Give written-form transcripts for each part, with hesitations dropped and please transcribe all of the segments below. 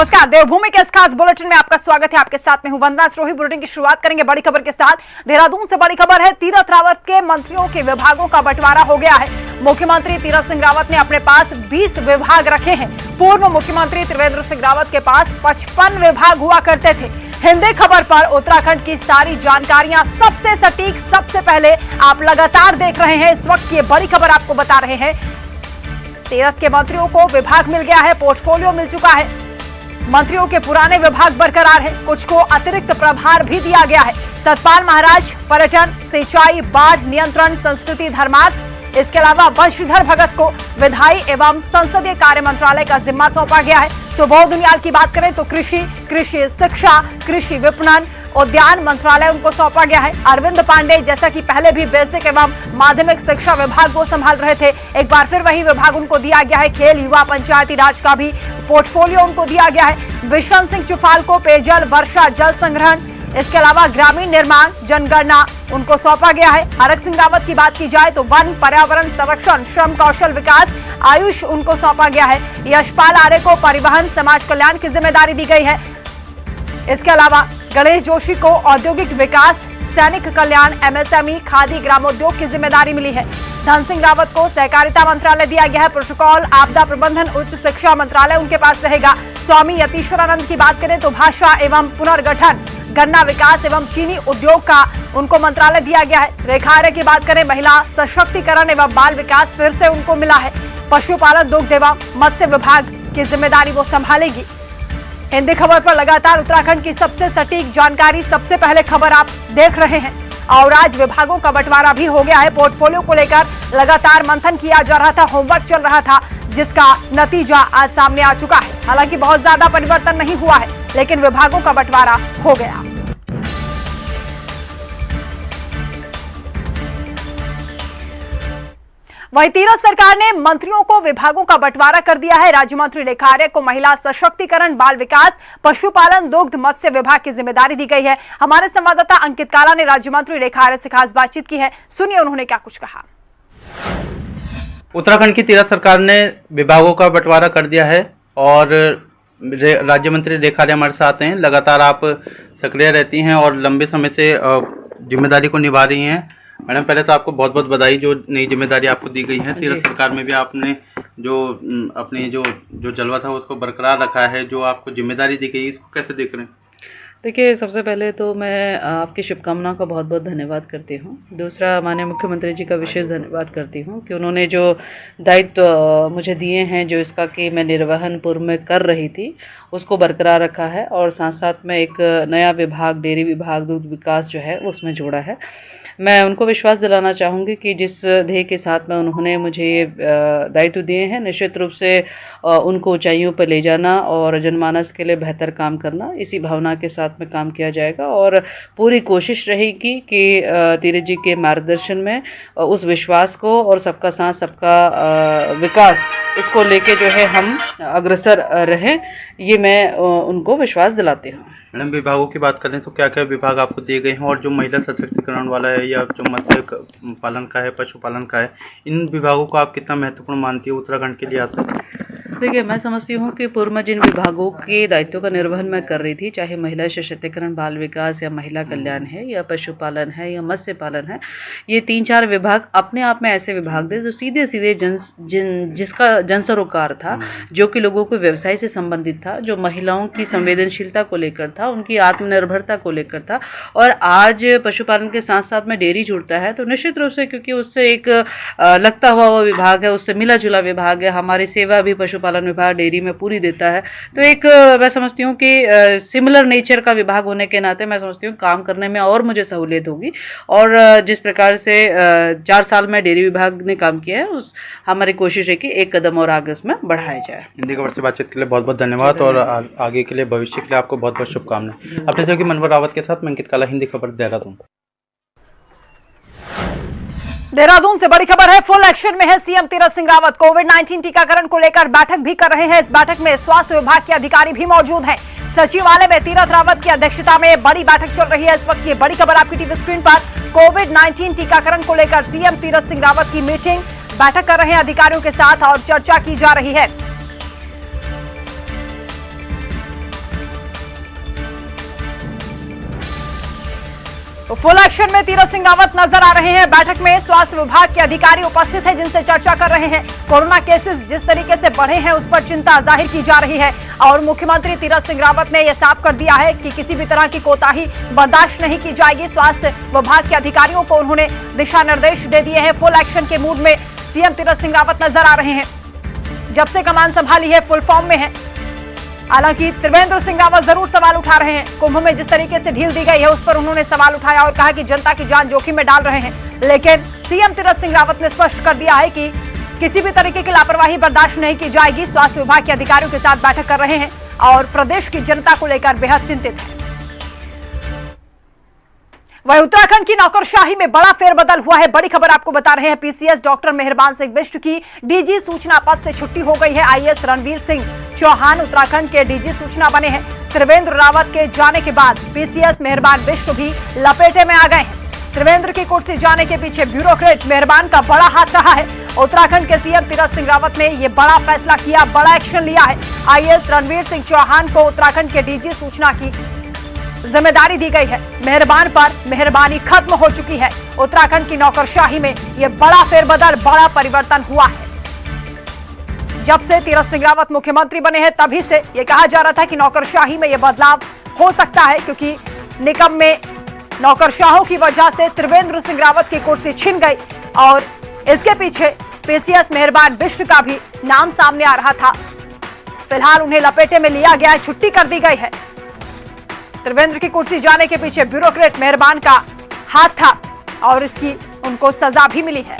नमस्कार, देवभूमि के इस खास बुलेटिन में आपका स्वागत है। आपके साथ में हूं वंदना सिरोही। बुलेटिन की शुरुआत करेंगे बड़ी खबर के साथ। देहरादून से बड़ी खबर है, तीरथ रावत के मंत्रियों के विभागों का बंटवारा हो गया है। मुख्यमंत्री तीरथ सिंह रावत ने अपने पास 20 विभाग रखे हैं। पूर्व मुख्यमंत्री त्रिवेंद्र सिंह रावत के पास 55 विभाग हुआ करते थे। हिंदी खबर पर उत्तराखंड की सारी जानकारियां सबसे सटीक, सबसे पहले आप लगातार देख रहे हैं। इस वक्त ये बड़ी खबर आपको बता रहे हैं, तीरथ के मंत्रियों को विभाग मिल गया है, पोर्टफोलियो मिल चुका है। मंत्रियों के पुराने विभाग बरकरार हैं, कुछ को अतिरिक्त प्रभार भी दिया गया है। सतपाल महाराज पर्यटन, सिंचाई, बाढ़ नियंत्रण, संस्कृति, धर्मार्थ, इसके अलावा बंशीधर भगत को विधायी एवं संसदीय कार्य मंत्रालय का जिम्मा सौंपा गया है। सुबोध दुनियाल की बात करें तो कृषि शिक्षा, कृषि विपणन, उद्यान मंत्रालय उनको सौंपा गया है। अरविंद पांडे, जैसा कि पहले भी बेसिक एवं माध्यमिक शिक्षा विभाग को संभाल रहे थे, एक बार फिर वही विभाग उनको दिया गया है। खेल, युवा, पंचायती राज का भी पोर्टफोलियो उनको दिया गया है। बिशन सिंह चुफाल को पेयजल, वर्षा जल संग्रहण, इसके अलावा ग्रामीण निर्माण, जनगणना उनको सौंपा गया है। हरक सिंह रावत की बात की जाए तो वन, पर्यावरण संरक्षण, श्रम, कौशल विकास, आयुष उनको सौंपा गया है। यशपाल आर्य को परिवहन, समाज कल्याण की जिम्मेदारी दी गई है। इसके अलावा गणेश जोशी को औद्योगिक विकास, सैनिक कल्याण, एमएसएमई, खादी, ग्रामोद्योग की जिम्मेदारी मिली है। धन सिंह रावत को सहकारिता मंत्रालय दिया गया है। प्रोटोकॉल, आपदा प्रबंधन, उच्च शिक्षा मंत्रालय उनके पास रहेगा। स्वामी यतीश्वरानंद की बात करें तो भाषा एवं पुनर्गठन, गन्ना विकास एवं चीनी उद्योग का उनको मंत्रालय दिया गया है। रेखा आर्य की बात करें, महिला सशक्तिकरण एवं बाल विकास फिर से उनको मिला है। पशुपालन, दुग्ध एवं मत्स्य विभाग की जिम्मेदारी वो संभालेगी। हिंदी खबर पर लगातार उत्तराखंड की सबसे सटीक जानकारी, सबसे पहले खबर आप देख रहे हैं। और आज विभागों का बंटवारा भी हो गया है। पोर्टफोलियो को लेकर लगातार मंथन किया जा रहा था, होमवर्क चल रहा था, जिसका नतीजा आज सामने आ चुका है। हालांकि बहुत ज्यादा परिवर्तन नहीं हुआ है, लेकिन विभागों का बंटवारा हो गया। वहीं तीरथ सरकार ने मंत्रियों को विभागों का बंटवारा कर दिया है। राज्य मंत्री रेखा आर्य को महिला सशक्तिकरण, बाल विकास, पशुपालन, दुग्ध, मत्स्य विभाग की जिम्मेदारी दी गई है। हमारे संवाददाता अंकित काला ने राज्य मंत्री रेखा आर्य से खास बातचीत की है, सुनिए उन्होंने क्या कुछ कहा। उत्तराखंड की तीरथ सरकार ने विभागों का बंटवारा कर दिया है और राज्य मंत्री रेखा आर्य हमारे साथ हैं। लगातार आप सक्रिय रहती हैं और लंबे समय से जिम्मेदारी को निभा रही हैं। मैडम, पहले तो आपको बहुत बहुत बधाई, जो नई जिम्मेदारी आपको दी गई है। तीरथ सरकार में भी आपने जो अपनी जो जलवा था उसको बरकरार रखा है। जो आपको जिम्मेदारी दी गई, इसको कैसे देख रहे हैं? देखिए, सबसे पहले तो मैं आपकी शुभकामनाओं का बहुत बहुत धन्यवाद करती हूँ। दूसरा, माननीय मुख्यमंत्री जी का विशेष धन्यवाद करती हूँ कि उन्होंने जो दायित्व मुझे दिए हैं, जो इसका कि मैं निर्वहन पूर्व में कर रही थी, उसको बरकरार रखा है और साथ साथ में एक नया विभाग, डेयरी विभाग, दूध विकास जो है उसमें जोड़ा है। मैं उनको विश्वास दिलाना चाहूँगी कि जिस ध्येय के साथ में उन्होंने मुझे ये दायित्व दिए हैं, निश्चित रूप से उनको ऊंचाइयों पर ले जाना और जनमानस के लिए बेहतर काम करना, इसी भावना के साथ में काम किया जाएगा। और पूरी कोशिश रहेगी कि तीरथ जी के मार्गदर्शन में उस विश्वास को और सबका साथ सबका विकास, इसको लेके जो है हम अग्रसर रहें, ये मैं उनको विश्वास दिलाती हूँ। मैडम, विभागों की बात करें तो क्या क्या विभाग आपको दिए गए हैं और जो महिला सशक्तिकरण वाला है या जो मत्स्य पालन का है, पशुपालन का है, इन विभागों को आप कितना महत्वपूर्ण मानती है उत्तराखंड के लिए? देखिए, मैं समझती हूँ कि पूर्व में जिन विभागों के दायित्वों का निर्वहन मैं कर रही थी, चाहे महिला सशक्तिकरण, बाल विकास या महिला कल्याण है या पशुपालन है या मत्स्य पालन है, ये 3-4 विभाग अपने आप में ऐसे विभाग थे जो सीधे सीधे जिसका जन सरोकार था, जो कि लोगों को व्यवसाय से संबंधित था, जो महिलाओं की संवेदनशीलता को लेकर था, उनकी आत्मनिर्भरता को लेकर था। और आज पशुपालन के साथ साथ में डेयरी जुड़ता है, तो निश्चित रूप से क्योंकि उससे एक लगता हुआ वो विभाग है, उससे मिला जुला विभाग है। हमारी सेवा भी पशुपालन विभाग डेयरी में पूरी देता है, तो एक मैं समझती हूँ कि सिमिलर नेचर का विभाग होने के नाते मैं समझती हूँ काम करने में और मुझे सहूलियत होगी। और जिस प्रकार से 4 साल में डेयरी विभाग ने काम किया है, उस हमारी कोशिश है कि एक कदम और आगे उसमें बढ़ाया जाए। हिंदी खबर से बातचीत के लिए बहुत बहुत धन्यवाद और आगे के लिए, भविष्य के लिए आपको बहुत बहुत शुभकामनाएं। अपने सहयोगी मनवर रावत के साथ मैं अंकित काला, हिंदी खबर, देहरादून। देहरादून से बड़ी खबर है, फुल एक्शन में है सीएम तीरथ सिंह रावत। कोविड-19 टीकाकरण को लेकर बैठक भी कर रहे हैं। इस बैठक में स्वास्थ्य विभाग के अधिकारी भी मौजूद हैं। सचिवालय में तीरथ रावत की अध्यक्षता में बड़ी बैठक चल रही है इस वक्त। ये बड़ी खबर आपकी टीवी स्क्रीन पर। कोविड-19 टीकाकरण को लेकर सीएम तीरथ सिंह रावत की मीटिंग, बैठक कर रहे हैं अधिकारियों के साथ और चर्चा की जा रही है। तो फुल एक्शन में तीरथ सिंह रावत नजर आ रहे हैं। बैठक में स्वास्थ्य विभाग के अधिकारी उपस्थित हैं, जिनसे चर्चा कर रहे हैं। कोरोना केसेस जिस तरीके से बढ़े हैं उस पर चिंता जाहिर की जा रही है और मुख्यमंत्री तीरथ सिंह रावत ने यह साफ कर दिया है कि किसी भी तरह की कोताही बर्दाश्त नहीं की जाएगी। स्वास्थ्य विभाग के अधिकारियों को उन्होंने दिशा निर्देश दे दिए हैं। फुल एक्शन के मूड में सीएम तीरथ सिंह रावत नजर आ रहे हैं। जब से कमान संभाली है फुल फॉर्म में है। हालांकि त्रिवेंद्र सिंह रावत जरूर सवाल उठा रहे हैं। कुंभ में जिस तरीके से ढील दी गई है उस पर उन्होंने सवाल उठाया और कहा कि जनता की जान जोखिम में डाल रहे हैं। लेकिन सीएम तीरथ सिंह रावत ने स्पष्ट कर दिया है कि किसी भी तरीके की लापरवाही बर्दाश्त नहीं की जाएगी। स्वास्थ्य विभाग के अधिकारियों के साथ बैठक कर रहे हैं और प्रदेश की जनता को लेकर बेहद चिंतित है। वहीं उत्तराखंड की नौकरशाही में बड़ा फेरबदल हुआ है। बड़ी खबर आपको बता रहे हैं। पीसीएस डॉक्टर मेहरबान सिंह बिष्ट की डीजी सूचना पद से छुट्टी हो गई है। आईएएस रणवीर सिंह चौहान उत्तराखंड के डीजी सूचना बने हैं। त्रिवेंद्र रावत के जाने के बाद पीसीएस मेहरबान बिष्ट भी लपेटे में आ गए हैं। त्रिवेंद्र की कुर्सी जाने के पीछे ब्यूरोक्रेट मेहरबान का बड़ा हाथ रहा है। उत्तराखंड के सीएम तीरथ सिंह रावत ने यह बड़ा फैसला किया, बड़ा एक्शन लिया है। आईएएस रणवीर सिंह चौहान को उत्तराखंड के डीजी सूचना की जिम्मेदारी दी गई है। मेहरबान पर मेहरबानी खत्म हो चुकी है। उत्तराखंड की नौकरशाही में यह बड़ा फेरबदल, बड़ा परिवर्तन हुआ है। जब से तीरथ सिंह रावत मुख्यमंत्री बने हैं तभी से यह कहा जा रहा था कि नौकरशाही में यह बदलाव हो सकता है, क्योंकि निगम में नौकरशाहों की वजह से त्रिवेंद्र सिंह रावत की कुर्सी छिन गई और इसके पीछे पीसीएस मेहरबान बिष्ट का भी नाम सामने आ रहा था। फिलहाल उन्हें लपेटे में लिया गया है, छुट्टी कर दी गई है। त्रिवेंद्र की कुर्सी जाने के पीछे ब्यूरोक्रेट मेहरबान का हाथ था और इसकी उनको सजा भी मिली है।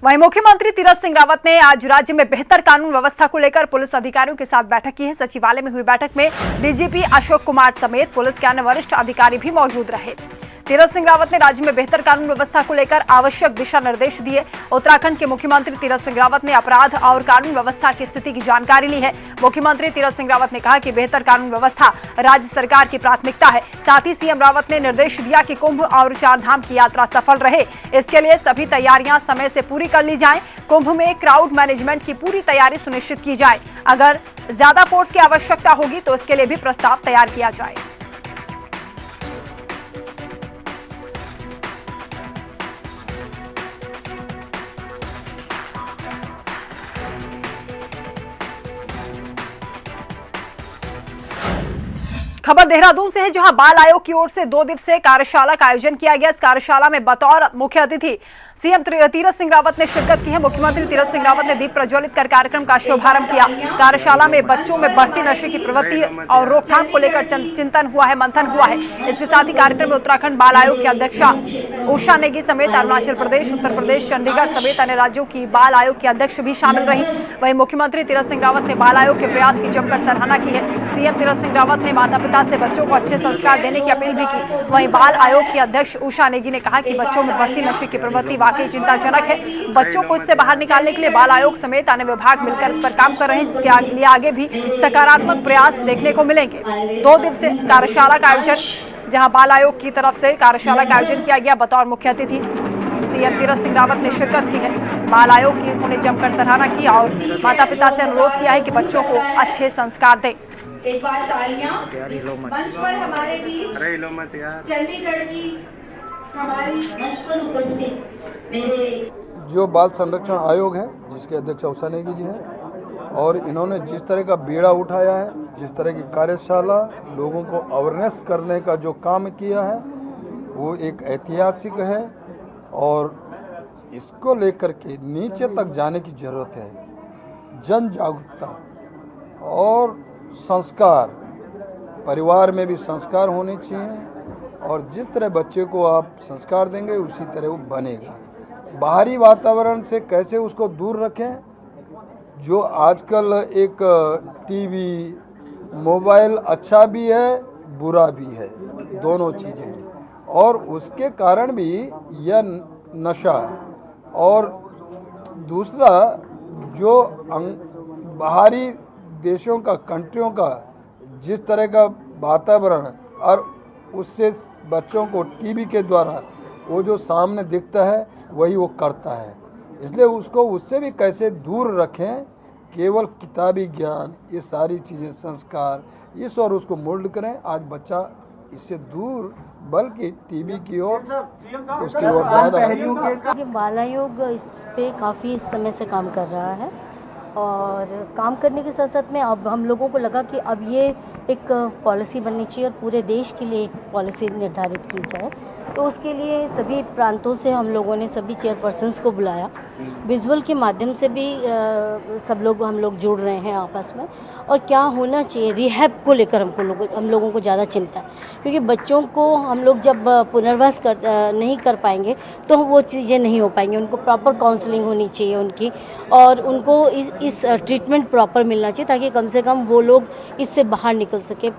वहीं मुख्यमंत्री तीरथ सिंह रावत ने आज राज्य में बेहतर कानून व्यवस्था को लेकर पुलिस अधिकारियों के साथ बैठक की है। सचिवालय में हुई बैठक में डीजीपी अशोक कुमार समेत पुलिस के अन्य वरिष्ठ अधिकारी भी मौजूद रहे। तीरथ सिंह रावत ने राज्य में बेहतर कानून व्यवस्था को लेकर आवश्यक दिशा निर्देश दिए। उत्तराखंड के मुख्यमंत्री तीरथ सिंह रावत ने अपराध और कानून व्यवस्था की स्थिति की जानकारी ली है। मुख्यमंत्री तीरथ सिंह रावत ने कहा कि बेहतर कानून व्यवस्था राज्य सरकार की प्राथमिकता है। साथ ही सीएम रावत ने निर्देश दिया कि कुंभ और चारधाम की यात्रा सफल रहे, इसके लिए सभी तैयारियां समय से पूरी कर ली जाएं। कुंभ में क्राउड मैनेजमेंट की पूरी तैयारी सुनिश्चित की जाए। अगर ज्यादा फोर्स की आवश्यकता होगी तो इसके लिए भी प्रस्ताव तैयार किया जाए। खबर देहरादून से है, जहां बाल आयोग की ओर से 2 दिवसीय कार्यशाला का आयोजन किया गया। इस कार्यशाला में बतौर मुख्य अतिथि सीएम तीरथ सिंह रावत ने शिरकत की है। मुख्यमंत्री तीरथ सिंह रावत ने दीप प्रज्वलित कर कार्यक्रम का शुभारंभ किया। कार्यशाला में बच्चों में बढ़ती नशे की प्रवृत्ति और रोकथाम को लेकर चिंतन हुआ है, मंथन हुआ है। इसके साथ ही कार्यक्रम में उत्तराखंड बाल आयोग की अध्यक्षा उषा नेगी समेत अरुणाचल प्रदेश, उत्तर प्रदेश, चंडीगढ़ समेत अन्य राज्यों की बाल आयोग की अध्यक्ष भी शामिल रही। वहीं मुख्यमंत्री तीरथ सिंह रावत ने बाल आयोग के प्रयास की जमकर सराहना की है। सीएम तीरथ सिंह रावत ने माता पिता से बच्चों को अच्छे संस्कार देने की अपील भी की। वहीं बाल आयोग की अध्यक्ष उषा नेगी ने कहा कि बच्चों में बढ़ती नशे की प्रवृत्ति वाकई चिंताजनक है। बच्चों को इससे बाहर निकालने के लिए बाल आयोग समेत अन्य विभाग मिलकर इस पर काम कर रहे हैं, जिसके लिए आगे भी सकारात्मक प्रयास देखने को मिलेंगे। 2 दिवसीय कार्यशाला का आयोजन, जहां बाल आयोग की तरफ से कार्यशाला का आयोजन किया गया। बतौर मुख्य अतिथि सीएम तीरथ सिंह रावत ने शिरकत की है। बाल आयोग की उन्होंने जमकर सराहना की और माता पिता से अनुरोध किया है कि बच्चों को अच्छे संस्कार दें। एक बार तालियां मंच पर हमारे बीच चंडीगढ़ की हमारी मंच पर उपस्थित मेरे जो बाल संरक्षण आयोग है, जिसके अध्यक्ष उषा नेगी जी हैं, और इन्होंने जिस तरह का बीड़ा उठाया है, जिस तरह की कार्यशाला लोगों को अवेयरनेस करने का जो काम किया है, वो एक ऐतिहासिक है और इसको लेकर के नीचे तक जाने की ज़रूरत है। जन जागरूकता और संस्कार, परिवार में भी संस्कार होने चाहिए और जिस तरह बच्चे को आप संस्कार देंगे उसी तरह वो बनेगा। बाहरी वातावरण से कैसे उसको दूर रखें, जो आजकल एक टीवी, मोबाइल अच्छा भी है बुरा भी है, दोनों चीज़ें हैं, और उसके कारण भी यह नशा और दूसरा जो बाहरी देशों का, कंट्रियों का जिस तरह का वातावरण और उससे बच्चों को टीवी के द्वारा वो जो सामने दिखता है वही वो करता है। इसलिए उसको उससे भी कैसे दूर रखें केवल किताबी ज्ञान, ये सारी चीज़ें संस्कार, इस और उसको मोल्ड करें। आज बच्चा इससे दूर बल्कि टीवी की ओर उसकी ओर ज़्यादा है। ये बाल आयोग इस पे काफ़ी समय से काम कर रहा है और काम करने के साथ साथ में अब हम लोगों को लगा कि अब ये एक पॉलिसी बननी चाहिए और पूरे देश के लिए एक पॉलिसी निर्धारित की जाए। तो उसके लिए सभी प्रांतों से हम लोगों ने सभी चेयरपर्सन्स को बुलाया, विजुअल के माध्यम से भी सब लोग हम लोग जुड़ रहे हैं आपस में। और क्या होना चाहिए रिहैब को लेकर हम लोगों को ज़्यादा चिंता है, क्योंकि बच्चों को हम लोग जब पुनर्वास नहीं कर पाएंगे तो वो चीज़ें नहीं हो पाएंगी। उनको प्रॉपर काउंसलिंग होनी चाहिए उनकी, और उनको इस ट्रीटमेंट प्रॉपर मिलना चाहिए ताकि कम से कम वो लोग इससे बाहर निकल सके।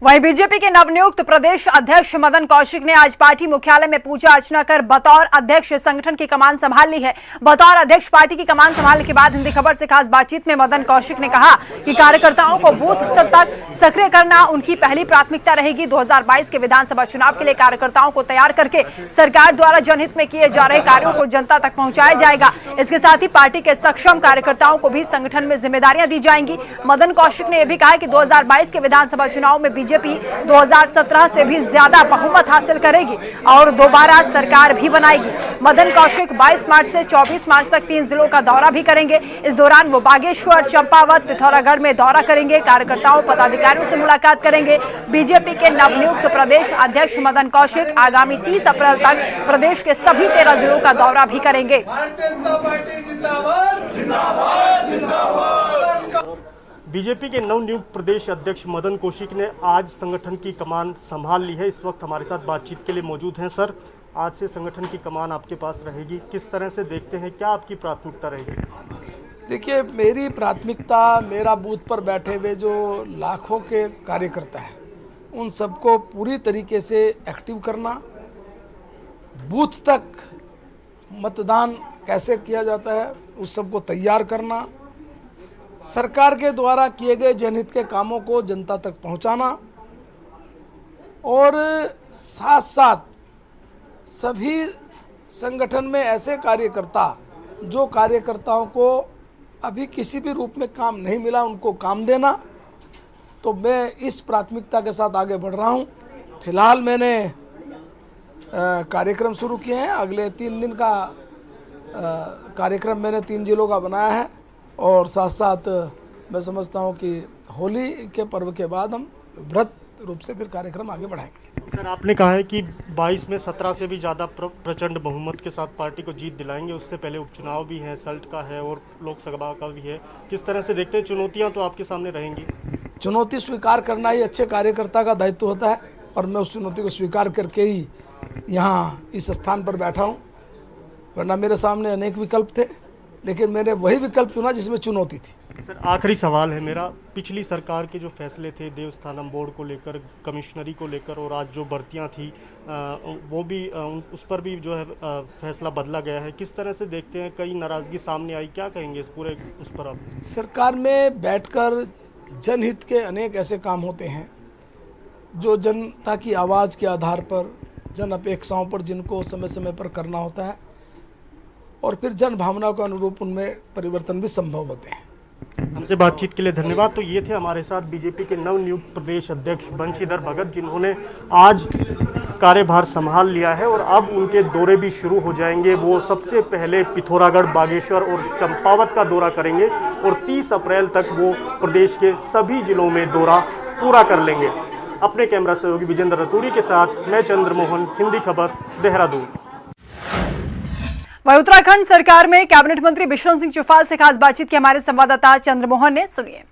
वहीं बीजेपी के नवनियुक्त प्रदेश अध्यक्ष मदन कौशिक ने आज पार्टी मुख्यालय में पूजा अर्चना कर बतौर अध्यक्ष संगठन की कमान संभाल ली है। बतौर अध्यक्ष पार्टी की कमान संभालने के बाद हिंदी खबर से खास बातचीत में मदन कौशिक ने कहा कि कार्यकर्ताओं को बूथ स्तर तक सक्रिय करना उनकी पहली प्राथमिकता रहेगी। 2022 के विधानसभा चुनाव के लिए कार्यकर्ताओं को तैयार करके सरकार द्वारा जनहित में किए जा रहे कार्यों को जनता तक पहुंचाया जाएगा। इसके साथ ही पार्टी के सक्षम कार्यकर्ताओं को भी संगठन में जिम्मेदारियां दी जाएंगी। मदन कौशिक ने यह भी कहा कि 2022 के विधानसभा चुनाव में बीजेपी 2017 से भी ज्यादा बहुमत हासिल करेगी और दोबारा सरकार भी बनाएगी। मदन कौशिक 22 मार्च से 24 मार्च तक 3 जिलों का दौरा भी करेंगे। इस दौरान वो बागेश्वर, चंपावत, पिथौरागढ़ में दौरा करेंगे। कार्यकर्ताओं, पदाधिकारियों से मुलाकात करेंगे। बीजेपी के नवनियुक्त प्रदेश अध्यक्ष मदन कौशिक आगामी 30 अप्रैल तक प्रदेश के सभी 13 जिलों का दौरा भी करेंगे। बीजेपी के नवनियुक्त प्रदेश अध्यक्ष मदन कौशिक ने आज संगठन की कमान संभाल ली है। इस वक्त हमारे साथ बातचीत के लिए मौजूद हैं। सर, आज से संगठन की कमान आपके पास रहेगी, किस तरह से देखते हैं, क्या आपकी प्राथमिकता रहेगी? देखिए, मेरी प्राथमिकता मेरा बूथ पर बैठे हुए जो लाखों के कार्यकर्ता हैं उन सबको पूरी तरीके से एक्टिव करना, बूथ तक मतदान कैसे किया जाता है उस सबको तैयार करना, सरकार के द्वारा किए गए जनहित के कामों को जनता तक पहुंचाना और साथ साथ सभी संगठन में ऐसे कार्यकर्ता जो कार्यकर्ताओं को अभी किसी भी रूप में काम नहीं मिला उनको काम देना। तो मैं इस प्राथमिकता के साथ आगे बढ़ रहा हूं। फिलहाल मैंने कार्यक्रम शुरू किए हैं। अगले 3 दिन का कार्यक्रम मैंने 3 जिलों का बनाया है और साथ साथ मैं समझता हूं कि होली के पर्व के बाद हम वृहत रूप से फिर कार्यक्रम आगे बढ़ाएंगे। सर, आपने कहा है कि 22 में 17 से भी ज़्यादा प्रचंड बहुमत के साथ पार्टी को जीत दिलाएंगे। उससे पहले उपचुनाव भी है, सल्ट का है और लोकसभा का भी है। किस तरह से देखते हैं? चुनौतियाँ तो आपके सामने रहेंगी। चुनौती स्वीकार करना ही अच्छे कार्यकर्ता का दायित्व होता है और मैं उस चुनौती को स्वीकार करके ही यहाँ इस स्थान पर बैठा हूँ। वरना मेरे सामने अनेक विकल्प थे, लेकिन मैंने वही विकल्प चुना जिसमें चुनौती थी। सर, आखिरी सवाल है मेरा। पिछली सरकार के जो फैसले थे देवस्थानम बोर्ड को लेकर, कमिश्नरी को लेकर और आज जो भर्तियां थी वो भी उस पर भी जो है फैसला बदला गया है। किस तरह से देखते हैं? कई नाराज़गी सामने आई, क्या कहेंगे इस पूरे उस पर आप? सरकार में बैठकर जनहित के अनेक ऐसे काम होते हैं जो जनता की आवाज़ के आधार पर, जन अपेक्षाओं पर जिनको समय समय पर करना होता है और फिर जन भावना के अनुरूप उनमें परिवर्तन भी संभव होते हैं। हमसे बातचीत के लिए धन्यवाद। तो ये थे हमारे साथ बीजेपी के नवनियुक्त प्रदेश अध्यक्ष बंशीधर भगत, जिन्होंने आज कार्यभार संभाल लिया है और अब उनके दौरे भी शुरू हो जाएंगे। वो सबसे पहले पिथौरागढ़, बागेश्वर और चंपावत का दौरा करेंगे और 30 अप्रैल तक वो प्रदेश के सभी जिलों में दौरा पूरा कर लेंगे। अपने कैमरा सहयोगी विजेंद्र रतूड़ी के साथ मैं चंद्रमोहन, हिंदी खबर, देहरादून। वहीं उत्तराखंड सरकार में कैबिनेट मंत्री बिशन सिंह चुफाल से खास बातचीत की हमारे संवाददाता चंद्रमोहन ने। सुनिए।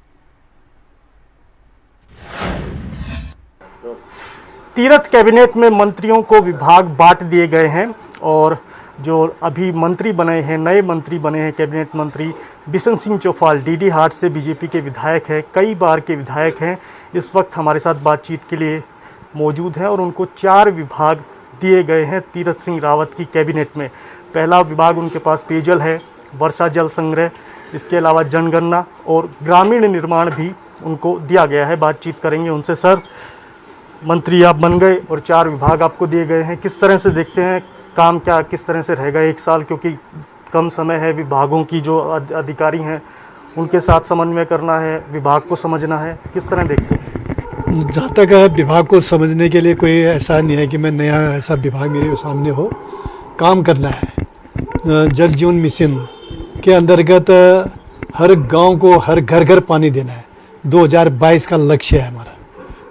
तीरथ कैबिनेट में मंत्रियों को विभाग बांट दिए गए हैं और जो अभी मंत्री बने हैं, नए मंत्री बने हैं कैबिनेट मंत्री बिशन सिंह चौफाल, डीडी हाट से बीजेपी के विधायक हैं, कई बार के विधायक हैं। इस वक्त हमारे साथ बातचीत के लिए मौजूद हैं और उनको 4 विभाग दिए गए हैं तीरथ सिंह रावत की कैबिनेट में। पहला विभाग उनके पास पेयजल है, वर्षा जल संग्रह, इसके अलावा जनगणना और ग्रामीण निर्माण भी उनको दिया गया है। बातचीत करेंगे उनसे। सर, मंत्री आप बन गए और 4 विभाग आपको दिए गए हैं, किस तरह से देखते हैं काम क्या किस तरह से रहेगा 1 साल, क्योंकि कम समय है, विभागों की जो अधिकारी हैं उनके साथ समन्वय करना है, विभाग को समझना है, किस तरह देखते हैं? जहाँ तक है विभाग को समझने के लिए कोई ऐसा नहीं है कि मैं नया ऐसा विभाग मेरे सामने हो, काम करना है। जल जीवन मिशन के अंतर्गत हर गांव को हर घर घर पानी देना है, 2022 का लक्ष्य है हमारा।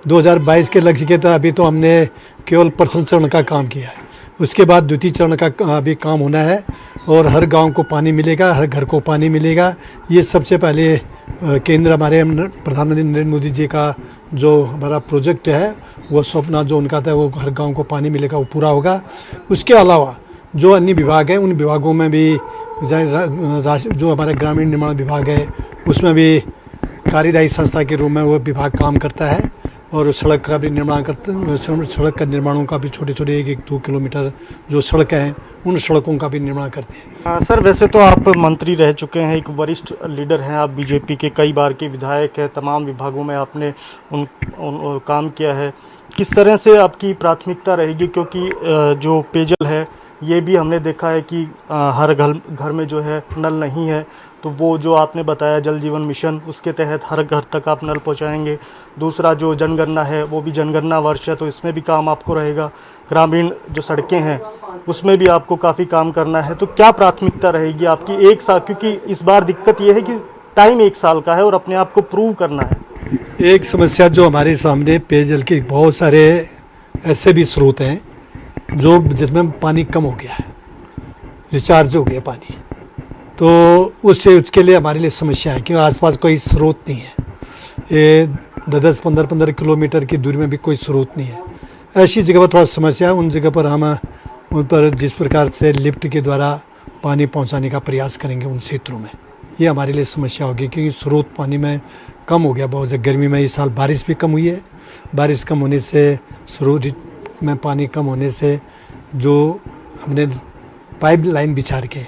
2022 के लक्ष्य के तहत अभी तो हमने केवल प्रथम चरण का काम किया है, उसके बाद द्वितीय चरण का अभी काम होना है और हर गांव को पानी मिलेगा, हर घर को पानी मिलेगा। ये सबसे पहले केंद्र हमारे प्रधानमंत्री नरेंद्र मोदी जी का जो हमारा प्रोजेक्ट है, वो सपना जो उनका था, वो हर गांव को पानी मिलेगा, वो पूरा होगा। उसके अलावा जो अन्य विभाग हैं, उन विभागों में भी जो हमारा ग्रामीण निर्माण विभाग है, उसमें भी कार्यदायी संस्था के रूप में वो विभाग काम करता है और सड़क का भी निर्माण करते हैं। सड़क का निर्माणों का भी छोटे छोटे 1-2 किलोमीटर जो सड़कें हैं, उन सड़कों का भी निर्माण करते हैं। सर, वैसे तो आप मंत्री रह चुके हैं, एक वरिष्ठ लीडर हैं, आप बीजेपी के कई बार के विधायक हैं, तमाम विभागों में आपने उन काम किया है। किस तरह से आपकी प्राथमिकता रहेगी, क्योंकि जो पेयजल है ये भी हमने देखा है कि हर घर में जो है नल नहीं है, तो वो जो आपने बताया जल जीवन मिशन, उसके तहत हर घर तक आप नल पहुंचाएंगे। दूसरा जो जनगणना है, वो भी जनगणना वर्ष है, तो इसमें भी काम आपको रहेगा। ग्रामीण जो सड़कें हैं उसमें भी आपको काफ़ी काम करना है। तो क्या प्राथमिकता रहेगी आपकी 1 साल, क्योंकि इस बार दिक्कत ये है कि टाइम 1 साल का है और अपने आप को प्रूव करना है। एक समस्या जो हमारे सामने पेयजल के बहुत सारे ऐसे भी स्रोत हैं जो जिसमें पानी कम हो गया है, रिचार्ज हो गया पानी, तो उसके लिए हमारे लिए समस्या है क्योंकि आसपास कोई स्रोत नहीं है। ये 10-15 किलोमीटर की दूरी में भी कोई स्रोत नहीं है। ऐसी जगह पर थोड़ा समस्या है। उन जगह पर हम उन पर जिस प्रकार से लिफ्ट के द्वारा पानी पहुंचाने का प्रयास करेंगे उन क्षेत्रों में, ये हमारे लिए समस्या होगी क्योंकि स्रोत पानी में कम हो गया बहुत। गर्मी में इस साल बारिश भी कम हुई है, बारिश कम होने से स्रोत में पानी कम होने से जो हमने पाइप लाइन बिछा के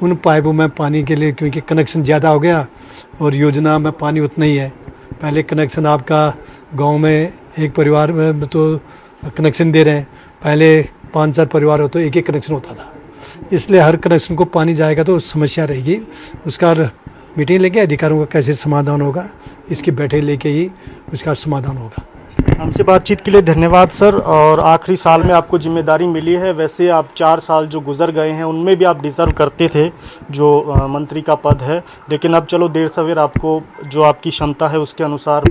उन पाइपों में पानी के लिए, क्योंकि कनेक्शन ज़्यादा हो गया और योजना में पानी उतना ही है। पहले कनेक्शन आपका गांव में एक परिवार में तो कनेक्शन दे रहे हैं, पहले 5-4 परिवार हो तो एक कनेक्शन होता था, इसलिए हर कनेक्शन को पानी जाएगा तो समस्या रहेगी। उसका मीटिंग लेके अधिकारियों का कैसे समाधान होगा, इसकी बैठक लेके ही उसका समाधान होगा। हमसे बातचीत के लिए धन्यवाद सर। और आखिरी साल में आपको जिम्मेदारी मिली है, वैसे आप 4 साल जो गुजर गए हैं उनमें भी आप डिज़र्व करते थे जो मंत्री का पद है, लेकिन अब चलो देर सवेर आपको जो आपकी क्षमता है उसके अनुसार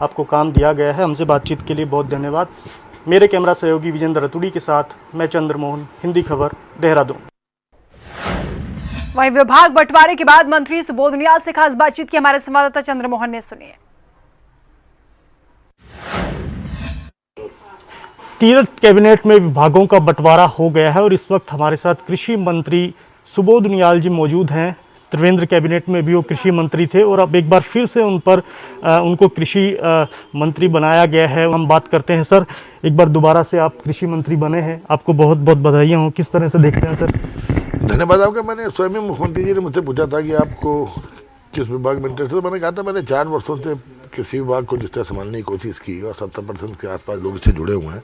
आपको काम दिया गया है। हमसे बातचीत के लिए बहुत धन्यवाद। मेरे कैमरा सहयोगी विजेंद्र रतुड़ी के साथ मैं चंद्रमोहन, हिंदी खबर, देहरादून। वहीं विभाग बंटवारे के बाद मंत्री सुबोध उनियाल से खास बातचीत की हमारे संवाददाता चंद्रमोहन ने सुनी है। तीरथ कैबिनेट में विभागों का बंटवारा हो गया है और इस वक्त हमारे साथ कृषि मंत्री सुबोध उनियाल जी मौजूद हैं। त्रिवेंद्र कैबिनेट में भी वो कृषि मंत्री थे और अब एक बार फिर से उनको कृषि मंत्री बनाया गया है। हम बात करते हैं सर, एक बार दोबारा से आप कृषि मंत्री बने हैं, आपको बहुत बहुत बधाइयाँ हों। किस तरह से देखते हैं सर? धन्यवाद आपका। मैंने स्वयं ही मुख्यमंत्री जी ने मुझसे पूछा था कि आपको किस विभाग में इंटरेस्ट है, तो मैंने कहा था मैंने 4 वर्षों से कृषि विभाग को जिस तरह संभालने की कोशिश की और 70% के आसपास लोग इससे जुड़े हुए हैं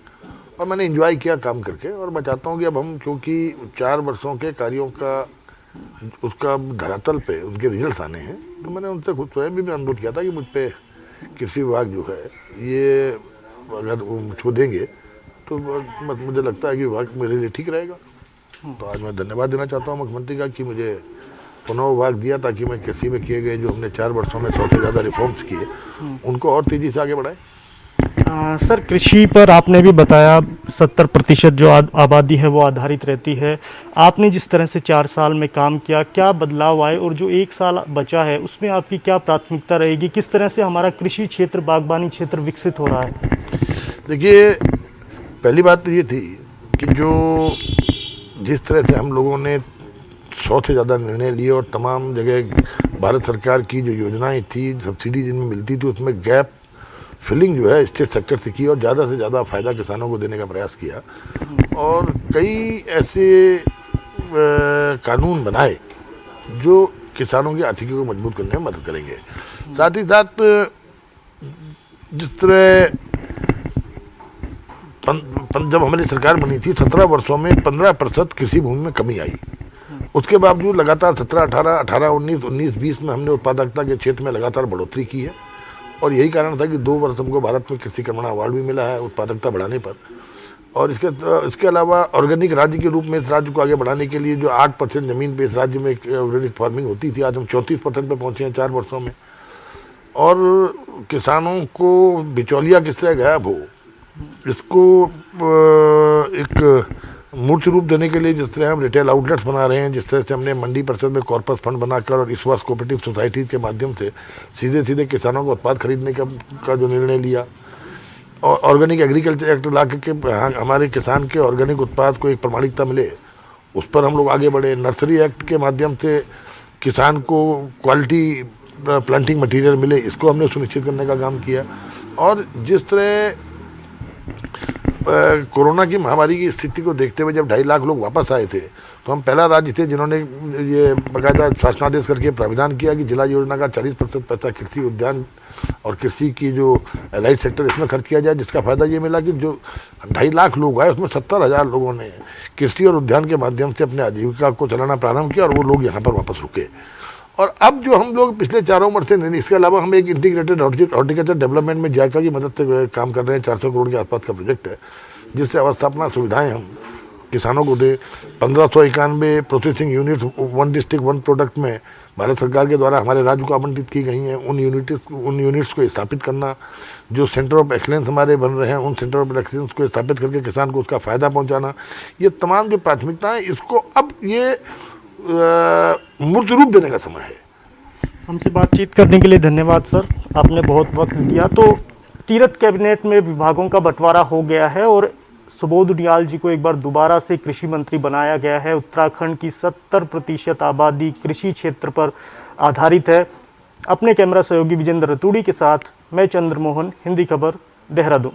और मैंने एंजॉय किया काम करके। और मैं चाहता हूँ कि अब हम, क्योंकि 4 वर्षों के कार्यों का उसका धरातल पे उनके रिजल्ट्स आने हैं, तो मैंने उनसे खुद स्वयं भी अनुरोध किया था कि मुझ पे कृषि विभाग जो है ये अगर वो मुझको देंगे तो मुझे लगता है कि विभाग मेरे लिए ठीक रहेगा। तो आज मैं धन्यवाद देना चाहता हूँ मुख्यमंत्री का कि मुझे पुनः विभाग दिया ताकि मैं कृषि में किए गए जो हमने 4 वर्षों में 100 से ज़्यादा रिफॉर्म्स किए उनको और तेज़ी से आगे बढ़ाएं। सर, कृषि पर आपने भी बताया 70% जो आबादी है वो आधारित रहती है। आपने जिस तरह से 4 साल में काम किया, क्या बदलाव आए और जो 1 साल बचा है उसमें आपकी क्या प्राथमिकता रहेगी? किस तरह से हमारा कृषि क्षेत्र, बागबानी क्षेत्र विकसित हो रहा है? देखिए, पहली बात तो ये थी कि जो जिस तरह से हम लोगों ने 100 से ज़्यादा निर्णय लिए और तमाम जगह भारत सरकार की जो योजनाएं थी, सब्सिडी जिनमें मिलती थी, उसमें गैप फिलिंग जो है स्टेट सेक्टर से की और ज़्यादा से ज़्यादा फ़ायदा किसानों को देने का प्रयास किया और कई ऐसे कानून बनाए जो किसानों की आर्थिकी को मजबूत करने में मदद करेंगे। साथ ही साथ जिस तरह जब हमारी सरकार बनी थी 17 वर्षों में 15% कृषि भूमि में कमी आई उसके बावजूद लगातार 17, 18, 18, 19, 19, 20 में हमने उत्पादकता के क्षेत्र में लगातार बढ़ोतरी की है और यही कारण था कि 2 वर्ष हमको भारत में कृषि कर्मण अवार्ड भी मिला है उत्पादकता बढ़ाने पर। और इसके अलावा ऑर्गेनिक राज्य के रूप में इस राज्य को आगे बढ़ाने के लिए जो 8% ज़मीन पे इस राज्य में ऑर्गेनिक फार्मिंग होती थी, आज हम 34% पे पहुँचे हैं 4 वर्षों में। और किसानों को बिचौलिया किस तरह गायब हो, इसको एक मूर्त रूप देने के लिए जिस तरह हम रिटेल आउटलेट्स बना रहे हैं, जिस तरह से हमने मंडी परिषद में कॉर्पस फंड बनाकर और इस वर्ष कोऑपरेटिव सोसाइटी के माध्यम से सीधे किसानों को उत्पाद खरीदने का जो निर्णय लिया और ऑर्गेनिक एग्रीकल्चर एक्ट ला के हमारे किसान के ऑर्गेनिक उत्पाद को एक प्रमाणिकता मिले, उस पर हम लोग आगे बढ़े। नर्सरी एक्ट के माध्यम से किसान को क्वालिटी प्लांटिंग मटेरियल मिले, इसको हमने सुनिश्चित करने का काम किया। और जिस तरह कोरोना की महामारी की स्थिति को देखते हुए जब 2.5 लाख लोग वापस आए थे तो हम पहला राज्य थे जिन्होंने ये बाकायदा शासनादेश करके प्राविधान किया कि जिला योजना का 40% पैसा कृषि उद्यान और कृषि की जो एलाइड सेक्टर इसमें खर्च किया जाए, जिसका फायदा ये मिला कि जो 2.5 लाख लोग आए उसमें 70,000 लोगों ने कृषि और उद्यान के माध्यम से अपने आजीविका को चलाना प्रारंभ किया और वो लोग यहाँ पर वापस रुके। और अब जो हम लोग पिछले 4 वर्ष से, इसके अलावा हम एक इंटीग्रेटेड हॉर्टिकल्चर डेवलपमेंट में जायका की मदद से काम कर रहे हैं। 400 करोड़ के आसपास का प्रोजेक्ट है जिससे अवस्थापना सुविधाएं हम किसानों को दें। 1591 प्रोसेसिंग यूनिट्स 1 डिस्ट्रिक्ट 1 प्रोडक्ट में भारत सरकार के द्वारा हमारे राज्य को आवंटित की गई हैं। उन यूनिट्स को स्थापित करना, जो सेंटर ऑफ एक्सलेंस हमारे बन रहे हैं उन सेंटर ऑफ एक्सलेंस को स्थापित करके किसान को उसका फ़ायदा पहुँचाना, ये तमाम जो प्राथमिकताएँ, इसको अब ये मूर्त रूप देने का समय है। हमसे बातचीत करने के लिए धन्यवाद सर, आपने बहुत वक्त दिया। तो तीरथ कैबिनेट में विभागों का बंटवारा हो गया है और सुबोध उनियाल जी को एक बार दोबारा से कृषि मंत्री बनाया गया है। उत्तराखंड की 70% आबादी कृषि क्षेत्र पर आधारित है। अपने कैमरा सहयोगी विजेंद्र रतूड़ी के साथ मैं चंद्रमोहन, हिंदी खबर, देहरादून।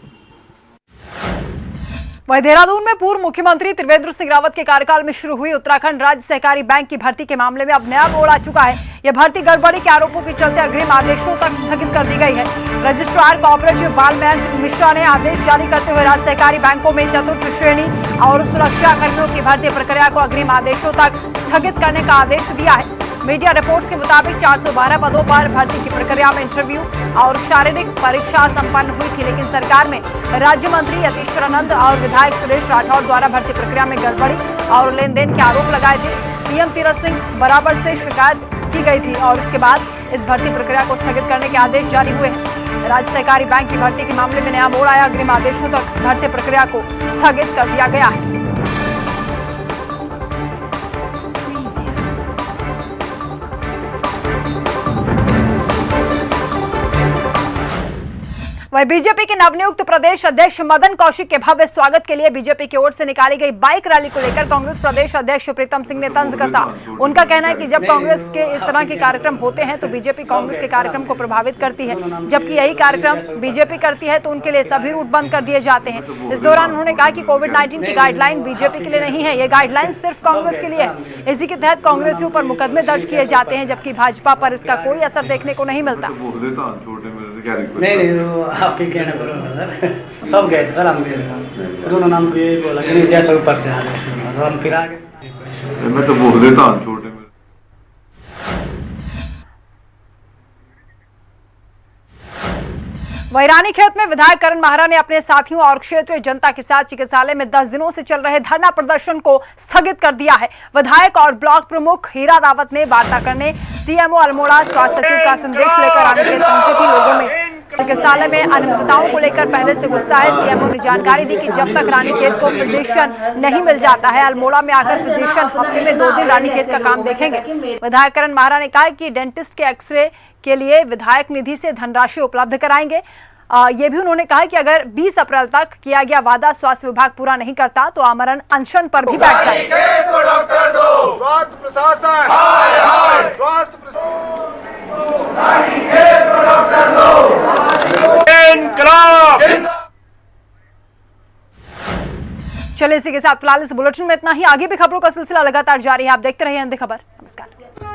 वहीं देहरादून में पूर्व मुख्यमंत्री त्रिवेंद्र सिंह रावत के कार्यकाल में शुरू हुई उत्तराखंड राज्य सहकारी बैंक की भर्ती के मामले में अब नया मोड़ आ चुका है। यह भर्ती गड़बड़ी के आरोपों के चलते अग्रिम आदेशों तक स्थगित कर दी गई है। रजिस्ट्रार कोऑपरेटिव बालमयंक मिश्रा ने आदेश जारी करते हुए राज्य सहकारी बैंकों में चतुर्थ श्रेणी और सुरक्षा कर्मियों की भर्ती प्रक्रिया को अग्रिम आदेशों तक स्थगित करने का आदेश दिया है। मीडिया रिपोर्ट्स के मुताबिक 412 पदों पर भर्ती की प्रक्रिया में इंटरव्यू और शारीरिक परीक्षा संपन्न हुई थी, लेकिन सरकार में राज्य मंत्री यतीश्वरानंद और विधायक सुरेश राठौर द्वारा भर्ती प्रक्रिया में गड़बड़ी और लेन देन के आरोप लगाए थे। सीएम तीरथ सिंह बराबर से शिकायत की गई थी और उसके बाद इस भर्ती प्रक्रिया को स्थगित करने के आदेश जारी हुए हैं। राज्य सहकारी बैंक की भर्ती के मामले में नया मोड़ आया। अग्रिम आदेशों तक भर्ती प्रक्रिया को स्थगित कर दिया गया है। वहीं बीजेपी के नवनियुक्त प्रदेश अध्यक्ष मदन कौशिक के भव्य स्वागत के लिए बीजेपी की ओर से निकाली गई बाइक रैली को लेकर कांग्रेस प्रदेश अध्यक्ष प्रीतम सिंह ने तंज कसा। उनका कहना है कि जब कांग्रेस के इस तरह के कार्यक्रम होते हैं तो बीजेपी कांग्रेस के कार्यक्रम को प्रभावित करती है, जबकि यही कार्यक्रम बीजेपी करती है तो उनके लिए सभी रूट बंद कर दिए जाते हैं। इस दौरान उन्होंने कहा कि कोविड-19 की गाइडलाइन बीजेपी के लिए नहीं है, ये गाइडलाइन सिर्फ कांग्रेस के लिए है। इसी के तहत कांग्रेसियों पर मुकदमे दर्ज किए जाते हैं, जबकि भाजपा पर इसका कोई असर देखने को नहीं मिलता। नहीं, आपके कहने पर तब गए थे सर, हम गए थे, फिर उन्होंने हमको ये बोला कि नहीं जैसा ऊपर से आ रहे, तो हम फिर आ गए। मैं तो बोल देता हूँ छोटे में। वहीं रानीखेत में विधायक करण माहरा ने अपने साथियों और क्षेत्रीय जनता के साथ चिकित्सालय में 10 दिनों से चल रहे धरना प्रदर्शन को स्थगित कर दिया है। विधायक और ब्लॉक प्रमुख हीरा रावत ने वार्ता करने सीएमओ अल्मोड़ा स्वास्थ्य सचिव का संदेश लेकर रानीखेत पहुंची थी। लोगों में चिकित्सालय में अनियमितताओं को लेकर पहले से गुस्सा है। सीएमओ ने जानकारी दी कि जब तक रानीखेत को फिजिशियन नहीं मिल जाता है, अल्मोड़ा में आकर फिजिशियन हफ्ते में 2 दिन रानीखेत का काम देखेंगे। विधायक करण माहरा ने कहा कि डेंटिस्ट के एक्सरे के लिए विधायक निधि से धनराशि उपलब्ध कराएंगे। ये भी उन्होंने कहा कि अगर 20 अप्रैल तक किया गया वादा स्वास्थ्य विभाग पूरा नहीं करता तो आमरण अनशन पर भी बैठ जाएंगे। स्वास्थ्य प्रशासन, चलिए इसी के साथ फिलहाल इस बुलेटिन में इतना ही। आगे भी खबरों का सिलसिला लगातार जारी है। आप देखते रहिए हिंदी खबर। नमस्कार।